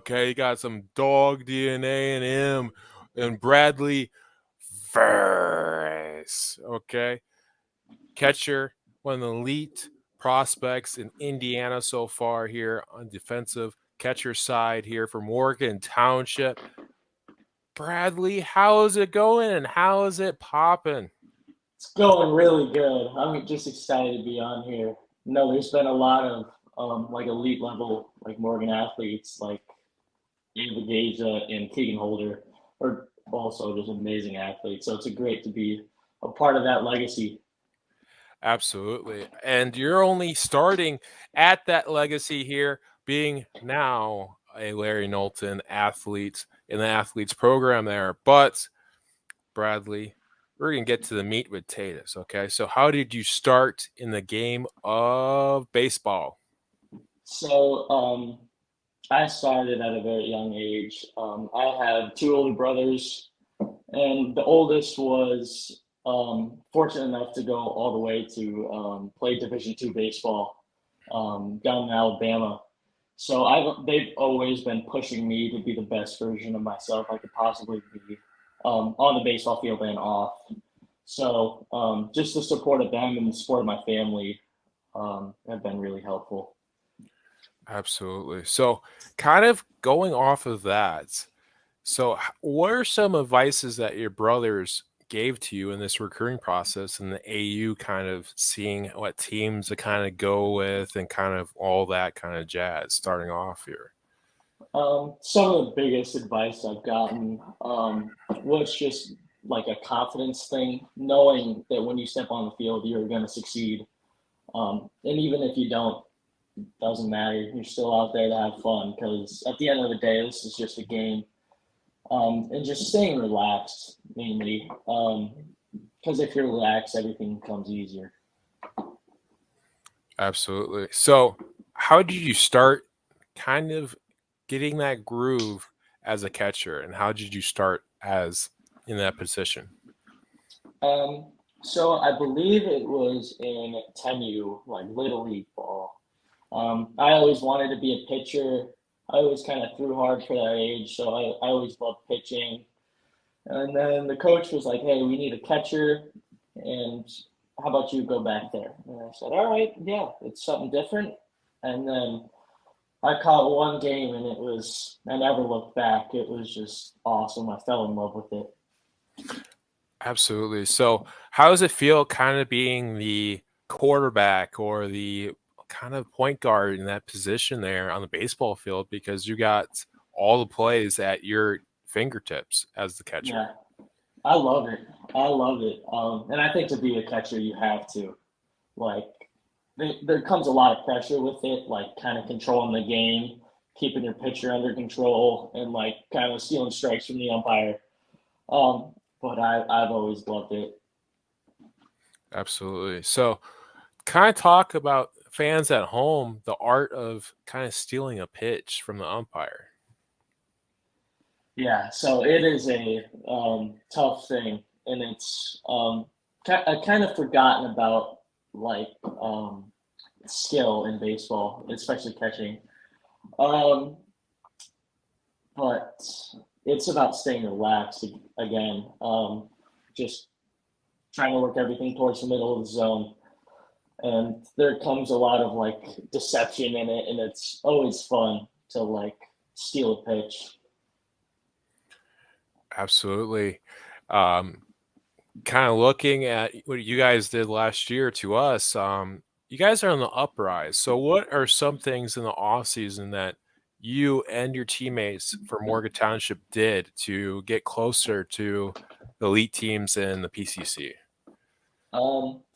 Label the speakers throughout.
Speaker 1: Okay, he got some dog DNA in him. And Bradley Farris. Okay, catcher, one of the elite prospects in Indiana so far here on defensive catcher side here for Morgan Township. Bradley, how is it going and how is it popping?
Speaker 2: It's going really good. I'm just excited to be on here. No, there's been a lot of like elite level like Morgan athletes like Ava Gaza and Keegan Holder are also just amazing athletes. So it's great to be a part of that legacy.
Speaker 1: Absolutely. And you're only starting at that legacy here, being now a Larry Knowlton athlete in the athletes program there. But Bradley, we're going to get to the meat and potatoes. Okay. So, how did you start in the game of baseball?
Speaker 2: So I started at a very young age. I have two older brothers, and the oldest was fortunate enough to go all the way to play Division II baseball down in Alabama. So they've always been pushing me to be the best version of myself I could possibly be on the baseball field and off. So just the support of them and the support of my family have been really helpful.
Speaker 1: Absolutely. So, kind of going off of that, so what are some advices that your brothers gave to you in this recruiting process and the AU kind of seeing what teams to kind of go with and kind of all that kind of jazz starting off here?
Speaker 2: Some of the biggest advice I've gotten was just like a confidence thing, knowing that when you step on the field, you're going to succeed. And even if you don't, doesn't matter. You're still out there to have fun because at the end of the day, this is just a game. And just staying relaxed, mainly. Because if you're relaxed, everything becomes easier.
Speaker 1: Absolutely. So, how did you start kind of getting that groove as a catcher and how did you start as in that position?
Speaker 2: Um, so I believe it was in 10U, like Little League ball. I always wanted to be a pitcher. I always kind of threw hard for that age, so I always loved pitching. And then the coach was like, "Hey, we need a catcher, and how about you go back there?" And I said, "All right, yeah, it's something different." And then I caught one game, and I never looked back. It was just awesome. I fell in love with it.
Speaker 1: Absolutely. So, how does it feel kind of being the quarterback or the kind of point guard in that position there on the baseball field because you got all the plays at your fingertips as the catcher?
Speaker 2: Yeah, I love it. I love it. And I think to be a catcher, you have to. Like, there comes a lot of pressure with it, like kind of controlling the game, keeping your pitcher under control, and like kind of stealing strikes from the umpire. But I've always loved it.
Speaker 1: Absolutely. So, kind of talk about fans at home, the art of kind of stealing a pitch from the umpire.
Speaker 2: Yeah, so it is a tough thing, and it's I kind of forgotten about like skill in baseball, especially catching. Um, but it's about staying relaxed again. Just trying to work everything towards the middle of the zone, and there comes a lot of like deception in it, and it's always fun to like steal a pitch.
Speaker 1: Absolutely. Um, kind of looking at what you guys did last year to us, you guys are on the uprise. So, what are some things in the off season that you and your teammates for Morgan Township did to get closer to the elite teams in the PCC?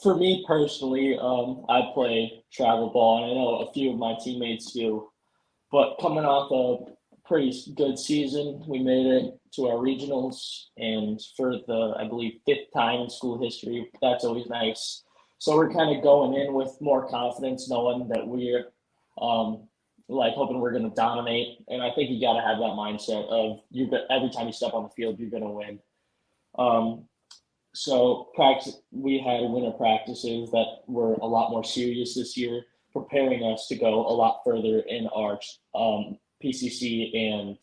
Speaker 2: For me personally, I play travel ball, and I know a few of my teammates do. But coming off a pretty good season, we made it to our regionals, and for the I believe fifth time in school history, that's always nice. So we're kind of going in with more confidence, knowing that we're like hoping we're going to dominate. And I think you got to have that mindset of every time you step on the field, you're going to win. Um, so practice, we had winter practices that were a lot more serious this year, preparing us to go a lot further in our PCC and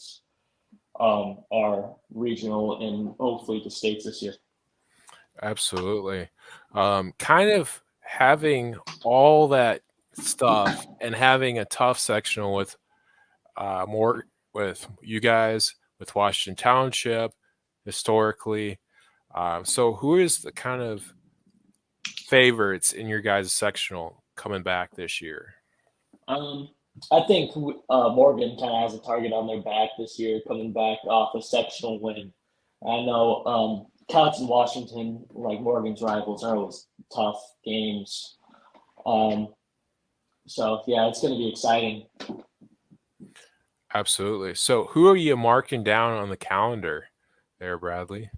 Speaker 2: our regional and hopefully the states this year.
Speaker 1: Absolutely. Kind of having all that stuff and having a tough sectional with more with you guys, with Washington Township historically. So, who is the kind of favorites in your guys' sectional coming back this year?
Speaker 2: Um, I think Morgan kind of has a target on their back this year, coming back off a sectional win. I know Counts and Washington, like Morgan's rivals, are always tough games. Um, so yeah, it's going to be exciting.
Speaker 1: Absolutely. So, who are you marking down on the calendar there, Bradley?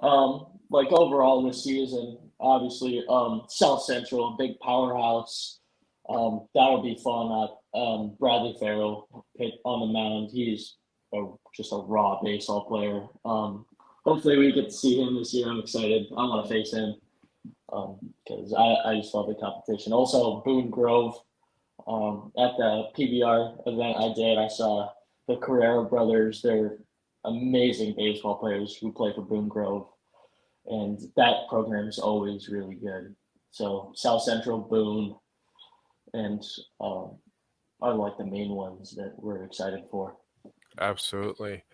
Speaker 2: Like overall this season, obviously, South Central, a big powerhouse. That'll be fun. Bradley Farrell on the mound. He's just a raw baseball player. Hopefully we get to see him this year. I'm excited. I want to face him because I just love the competition. Also, Boone Grove. At the PBR event I did, I saw the Carrera brothers. They're amazing baseball players who play for Boone Grove, and that program is always really good. So South Central, Boone, and are like the main ones that we're excited for.
Speaker 1: Absolutely.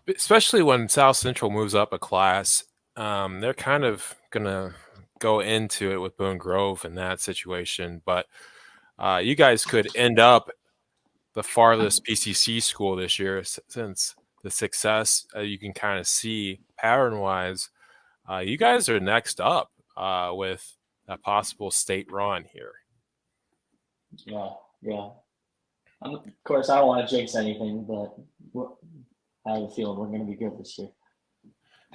Speaker 1: Especially when South Central moves up a class, they're kind of going to go into it with Boone Grove in that situation. But you guys could end up the farthest PCC school this year since the success you can kind of see pattern-wise. You guys are next up with a possible state run here.
Speaker 2: Yeah, yeah. Of course, I don't want to jinx anything, but I have a feeling we're going to be good this year.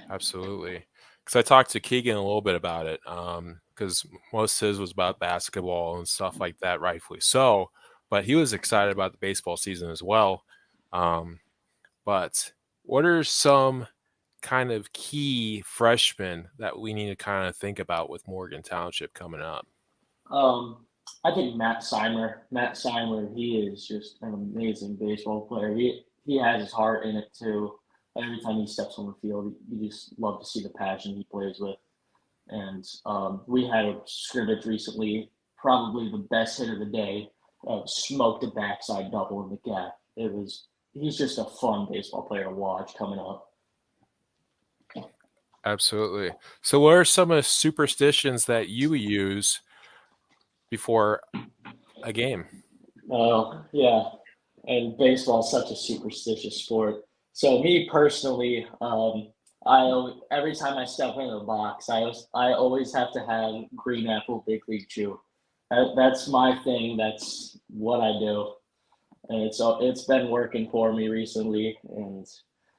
Speaker 1: Absolutely. Because I talked to Keegan a little bit about it, because most of his was about basketball and stuff like that, rightfully so. But he was excited about the baseball season as well. But what are some kind of key freshmen that we need to kind of think about with Morgan Township coming up?
Speaker 2: I think Matt Seimer. Matt Seimer, he is just an amazing baseball player. He has his heart in it too. Every time he steps on the field, you just love to see the passion he plays with. And we had a scrimmage recently, probably the best hit of the day. Smoked a backside double in the gap. He's just a fun baseball player to watch coming up.
Speaker 1: Absolutely. So, what are some of the superstitions that you use before a game?
Speaker 2: Yeah, and baseball is such a superstitious sport. So me personally, every time I step into the box, I always have to have green apple big league chew. That's my thing. That's what I do, and it's been working for me recently, and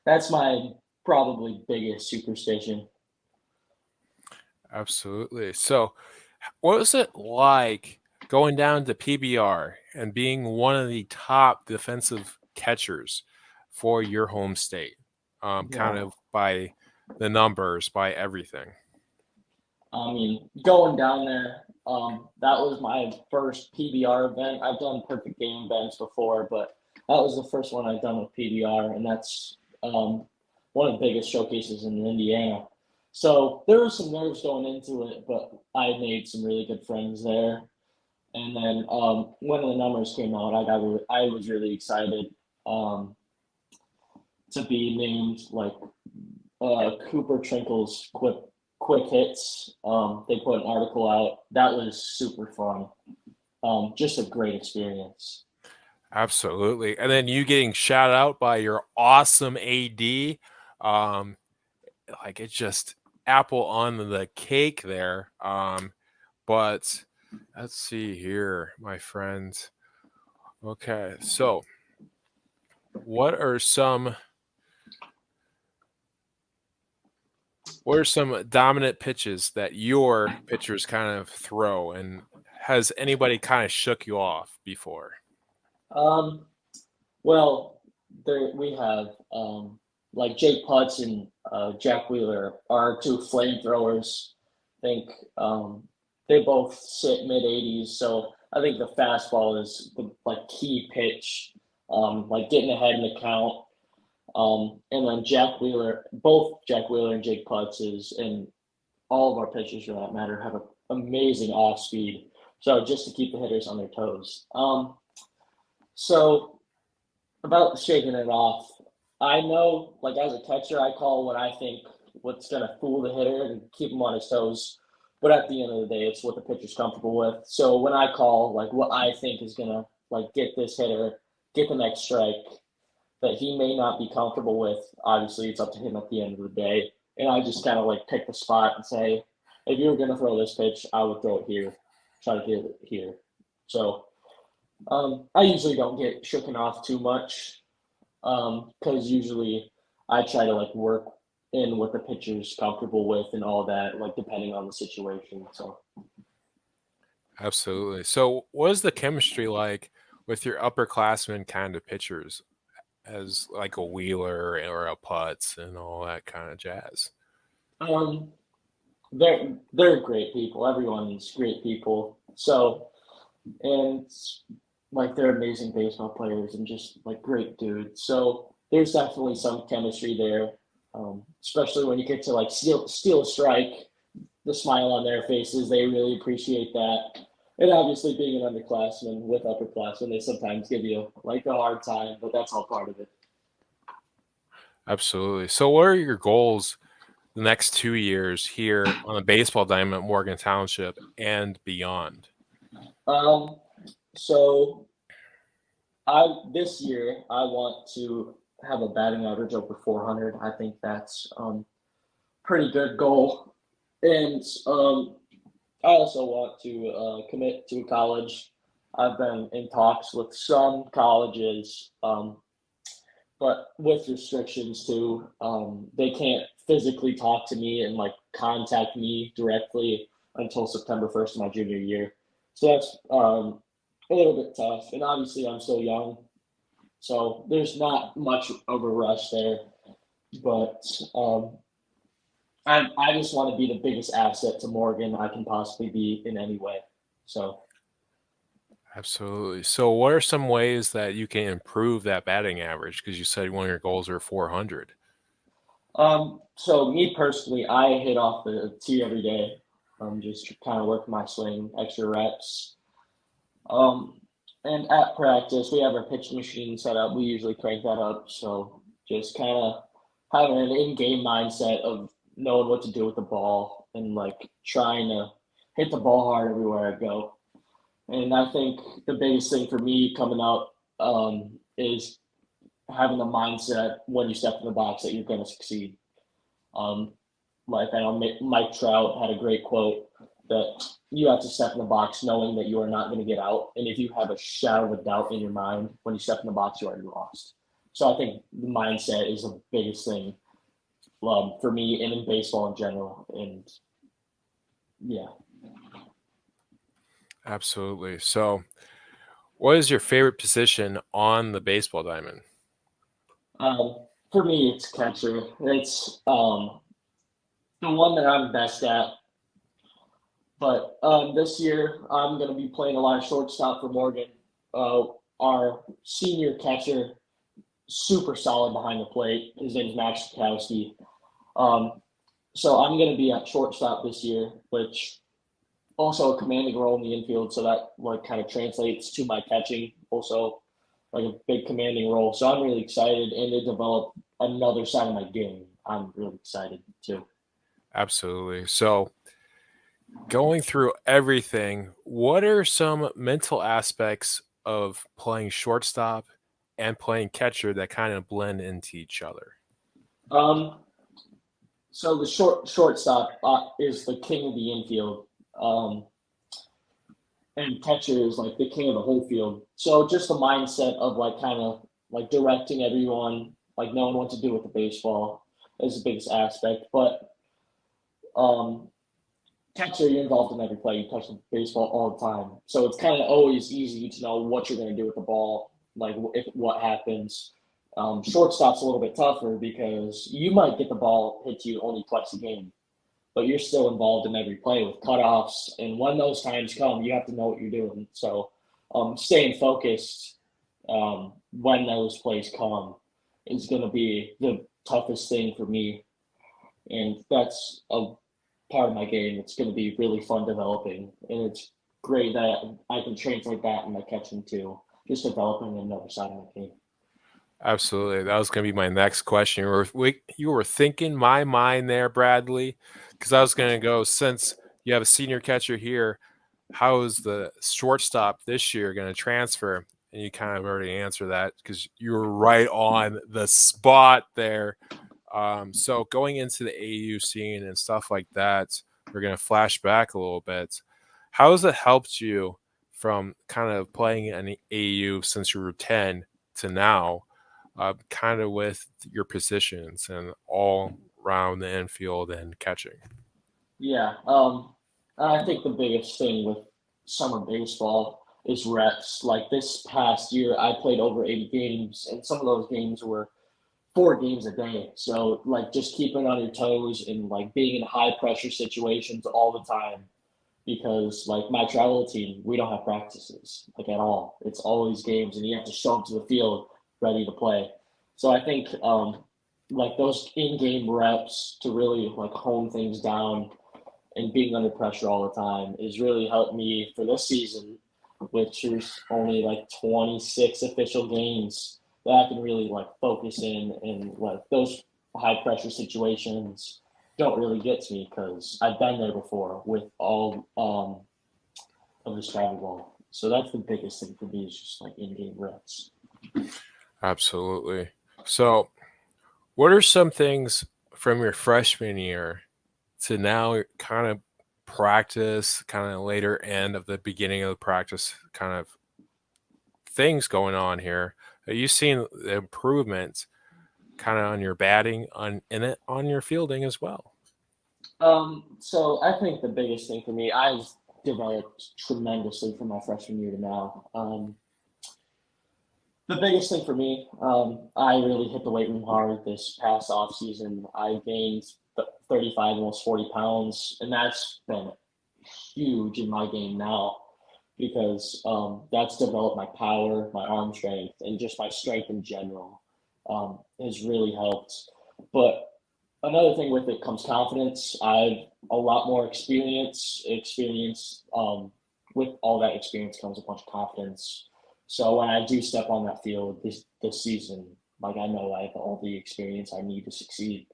Speaker 2: that's my probably biggest superstition.
Speaker 1: Absolutely. So, what was it like going down to PBR and being one of the top defensive catchers for your home state? Kind
Speaker 2: Yeah.
Speaker 1: of by the numbers, by everything.
Speaker 2: I mean, going down there, that was my first PBR event. I've done perfect game events before, but that was the first one I've done with PBR, and that's one of the biggest showcases in Indiana. So there was some nerves going into it, but I made some really good friends there. And then when the numbers came out, I was really excited um, to be named like Cooper Trinkle's quick hits. They put an article out. That was super fun. Just a great experience.
Speaker 1: Absolutely. And then you getting shouted out by your awesome AD. Um, like it's just apple on the cake there. But let's see here, my friends. Okay, so what are some dominant pitches that your pitchers kind of throw, and has anybody kind of shook you off before?
Speaker 2: Um, well, there we have like Jake Putz and Jack Wheeler are two flamethrowers. I think they both sit mid 80s, so I think the fastball is the like key pitch like getting ahead in the count. And then both Jack Wheeler and Jake Putzes, and all of our pitchers for that matter, have an amazing off speed. So just to keep the hitters on their toes. So about shaking it off, I know, like as a catcher, I call what I think what's going to fool the hitter and keep him on his toes. But at the end of the day, it's what the pitcher's comfortable with. So when I call, like what I think is going to like get this hitter, get the next strike that he may not be comfortable with, obviously it's up to him at the end of the day. And I just kind of like pick the spot and say, if you were going to throw this pitch, I would throw it here, try to get it here. So I usually don't get shooken off too much because usually I try to like work in what the pitcher's comfortable with and all that, like depending on the situation. So
Speaker 1: Absolutely. So, what is the chemistry like with your upperclassmen kind of pitchers, as like a Wheeler or a Putz and all that kind of jazz?
Speaker 2: um, they're great people. Everyone's great people. So and like they're amazing baseball players and just like great dudes. So there's definitely some chemistry there, especially when you get to like steal a strike. The smile on their faces, they really appreciate that. And obviously, being an underclassman with upperclassmen, they sometimes give you like a hard time, but that's all part of it.
Speaker 1: Absolutely. So, what are your goals the next 2 years here on the baseball diamond at Morgan Township and beyond?
Speaker 2: Um, so this year I want to have a batting average over 400. I think that's pretty good goal, and I also want to commit to a college. I've been in talks with some colleges, but with restrictions too. They can't physically talk to me and like contact me directly until September 1st of my junior year. So that's a little bit tough. And obviously, I'm still young, so there's not much of a rush there. But I just want to be the biggest asset to Morgan I can possibly be in any way. So
Speaker 1: Absolutely. So, what are some ways that you can improve that batting average? Because you said one of your goals are 400.
Speaker 2: so me personally, I hit off the tee every day. Just kind of work my swing, extra reps. Um, and at practice, we have our pitch machine set up. We usually crank that up. So just kind of having an in-game mindset of knowing what to do with the ball and like trying to hit the ball hard everywhere I go. And I think the biggest thing for me coming up is having the mindset when you step in the box that you're going to succeed. Um, like I know Mike Trout had a great quote that you have to step in the box knowing that you are not going to get out. And if you have a shadow of a doubt in your mind when you step in the box, you already lost. So I think the mindset is the biggest thing for me and in baseball in general. And yeah.
Speaker 1: Absolutely. So, what is your favorite position on the baseball diamond?
Speaker 2: For me, it's catcher. It's the one that I'm best at. But this year, I'm going to be playing a lot of shortstop for Morgan. Our senior catcher, super solid behind the plate. His name's Max Sikowski. So I'm going to be at shortstop this year, which also a commanding role in the infield. So that like kind of translates to my catching, also like a big commanding role. So I'm really excited, and to develop another side of my game. I'm really excited too.
Speaker 1: Absolutely. So, going through everything, what are some mental aspects of playing shortstop and playing catcher that kind of blend into each other?
Speaker 2: Um, so the shortstop is the king of the infield, and catcher is like the king of the whole field. So just the mindset of like kind of like directing everyone, like knowing what to do with the baseball is the biggest aspect. But um, catcher, you're involved in every play. You touch the baseball all the time, so it's kind of always easy to know what you're going to do with the ball, like if what happens. Shortstop's a little bit tougher because you might get the ball hit you only twice a game, but you're still involved in every play with cutoffs. And when those times come, you have to know what you're doing. So staying focused when those plays come is going to be the toughest thing for me, and that's a part of my game. It's going to be really fun developing, and it's great that I can translate that in my catching too, just developing another side of my game.
Speaker 1: Absolutely. That was going to be my next question. You were thinking my mind there, Bradley, because I was going to go, since you have a senior catcher here, how is the shortstop this year going to transfer? And you kind of already answered that because you were right on the spot there. So going into the AU scene and stuff like that, we're going to flash back a little bit. How has it helped you from kind of playing in AU since you were 10 to now, kind of with your positions and all around the infield and catching?
Speaker 2: Yeah, I think the biggest thing with summer baseball is reps. Like this past year, I played over 80 games, and some of those games were 4 games a day. So like just keeping on your toes and like being in high pressure situations all the time. Because like my travel team, we don't have practices like at all. It's always games, and you have to show up to the field ready to play. So I think like those in-game reps to really like hone things down and being under pressure all the time is really helped me for this season, which is only like 26 official games that I can really like focus in and like those high pressure situations don't really get to me because I've been there before with all of this travel ball. So that's the biggest thing for me is just like in-game reps.
Speaker 1: Absolutely. So, what are some things from your freshman year to now kind of practice, kind of later end of the beginning of the practice kind of things going on here? Are you seeing the improvements kind of on your batting on your fielding as well?
Speaker 2: So I think the biggest thing for me, I've developed tremendously from my freshman year to now. The biggest thing for me, I really hit the weight room hard this past off season. I gained 35, almost 40 pounds, and that's been huge in my game now because that's developed my power, my arm strength, and just my strength in general has really helped. But another thing with it comes confidence. I've a lot more experience. With all that experience comes a bunch of confidence. So when I do step on that field this season, like I know I have all the experience I need to succeed.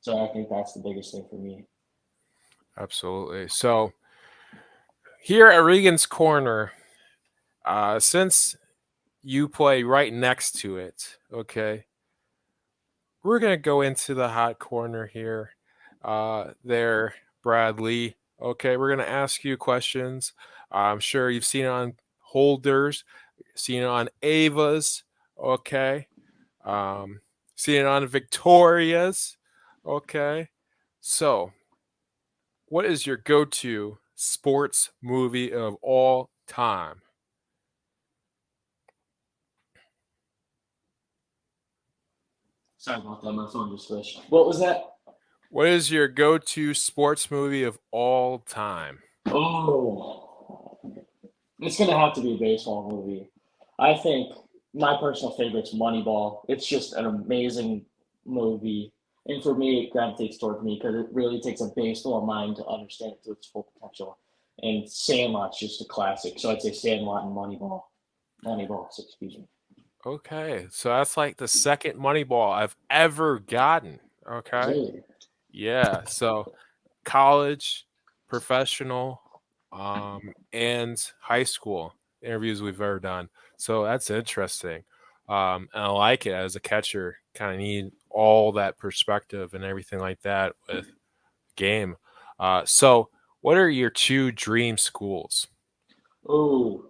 Speaker 2: So I think that's the biggest thing for me.
Speaker 1: Absolutely. So here at Regan's Corner, since you play right next to it, okay, we're gonna go into the hot corner here. There, Bradley. Okay, we're gonna ask you questions. I'm sure you've seen it on holders, seen it on Ava's. Okay, um, seen it on Victoria's. Okay, so what is your go-to sports movie of all time?
Speaker 2: Sorry about that. My phone just switched. What was that?
Speaker 1: What is your go-to sports movie of all time?
Speaker 2: Oh, it's gonna have to be a baseball movie. I think my personal favorite's Moneyball. It's just an amazing movie, and for me, it gravitates toward me because it really takes a baseball mind to understand it to its full potential. And Sandlot's just a classic, so I'd say Sandlot and Moneyball. Moneyball, excuse me.
Speaker 1: Okay, so that's like the second money ball I've ever gotten. Okay.
Speaker 2: Really?
Speaker 1: Yeah. So college, professional, and high school interviews we've ever done. So that's interesting. And I like it as a catcher, kind of need all that perspective and everything like that with game. So what are your two dream schools?
Speaker 2: Oh,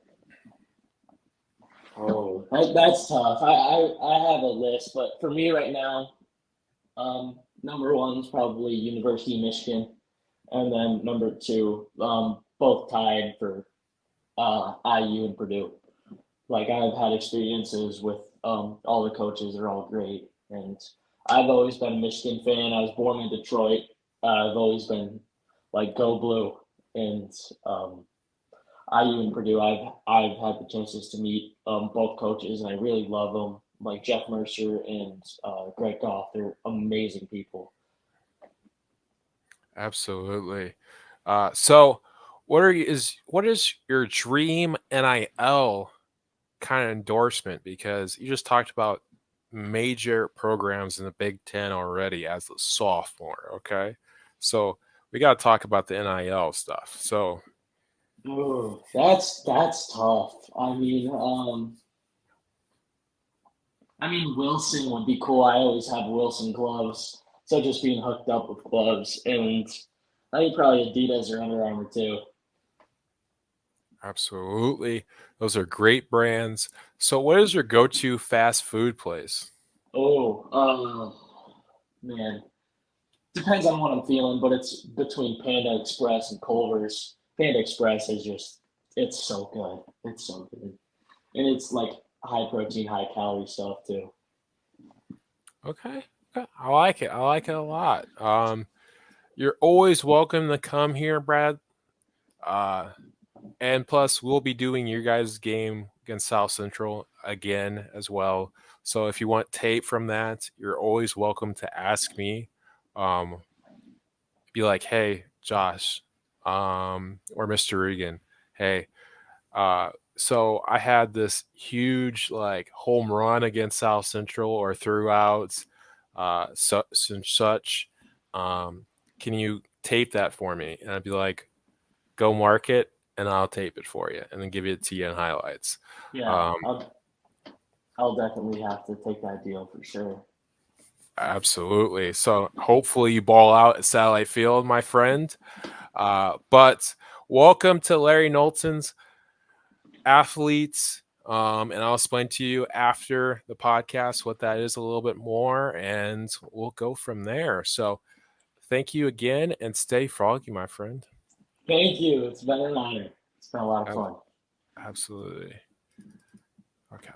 Speaker 2: that's tough. I have a list, but for me right now, number one is probably University of Michigan, and then number two, both tied for IU and Purdue. Like I've had experiences with all the coaches; they're all great, and I've always been a Michigan fan. I was born in Detroit. I've always been like go blue, and um, IU and Purdue, I've had the chances to meet both coaches, and I really love them. Like Jeff Mercer and Greg Goff, they're amazing people.
Speaker 1: Absolutely. So, what is your dream NIL kind of endorsement? Because you just talked about major programs in the Big Ten already as a sophomore. Okay, so we got to talk about the NIL stuff. So,
Speaker 2: Ooh, that's tough. I mean Wilson would be cool. I always have Wilson gloves, so just being hooked up with gloves, and I think probably Adidas or Under Armour too.
Speaker 1: absolutely, those are great brands. So, what is your go-to fast food place?
Speaker 2: Oh, man, depends on what I'm feeling, but it's between Panda Express and Culver's. Panda Express is just, it's so good. It's so good. And it's like high protein, high calorie stuff too.
Speaker 1: Okay, okay, I like it. I like it a lot. You're always welcome to come here, Brad. Uh, and plus, we'll be doing your guys' game against South Central again as well. So if you want tape from that, you're always welcome to ask me. Um, be like, hey, Josh, or Mr. Regan, hey, so I had this huge like home run against South Central or throughout, such and such. Um, can you tape that for me? And I'd be like, go mark it, and I'll tape it for you, and then give it to you in highlights.
Speaker 2: Yeah,
Speaker 1: Um,
Speaker 2: I'll definitely have to take that deal for sure.
Speaker 1: Absolutely. So hopefully you ball out at Satellite Field, my friend. But welcome to Larry Knowlton's Athletes. And I'll explain to you after the podcast what that is a little bit more, and we'll go from there. So thank you again, and stay froggy, my friend.
Speaker 2: Thank you. It's been an honor. It's been a lot of
Speaker 1: Ab-
Speaker 2: fun.
Speaker 1: Absolutely. Okay.